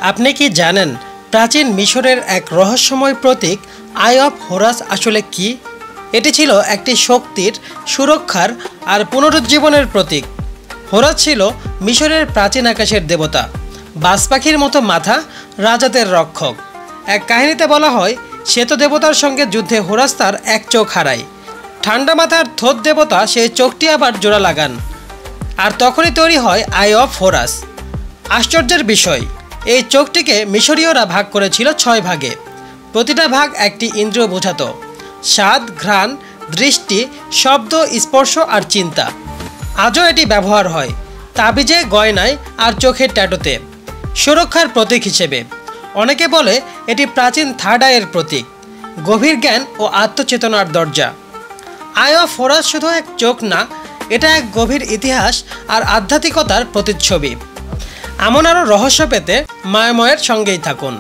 আপনি কি জানেন প্রাচীন মিশরের এক রহস্যময় প্রতীক আই অফ হোরাস আসলে কি? এটি ছিল একটি শক্তির, সুরক্ষার আর পুনরুজ্জীবনের প্রতীক। হোরাস ছিল মিশরের প্রাচীন আকাশের দেবতা, বাজ পাখির মতো মাথা, রাজাদের রক্ষক। এক কাহিনীতে বলা হয়, শ্বেত দেবতার সঙ্গে যুদ্ধে হোরাস তার এক চোখ হারায়। ঠান্ডা মাথার থোত দেবতা সেই চোখটি আবার জোড়া লাগান, আর তখনই তৈরি হয় আই অফ হোরাস। আশ্চর্যের বিষয়, এই চোখটিকে মিশরীয়রা ভাগ করেছিল 6 ভাগে। প্রতিটা ভাগ একটি ইন্দ্রিয় বোঝাতো: স্বাদ, ঘ্রাণ, দৃষ্টি, শব্দ, স্পর্শ আর চিন্তা। আজও এটি ব্যবহার হয় তাবিজে, গয়নায় আর চোখের ট্যাটুতে, সুরক্ষার প্রতীক হিসেবে। অনেকে বলে এটি প্রাচীন থার্ড আইয়ের প্রতীক, গভীর জ্ঞান ও আত্মচেতনার দরজা। আই অফ হোরাস শুধু এক চোখ না, এটা এক গভীর ইতিহাস আর আধ্যাত্মিকতার প্রতিচ্ছবি। এমন আরও রহস্য পেতে মায়াময়ের সঙ্গেই থাকুন।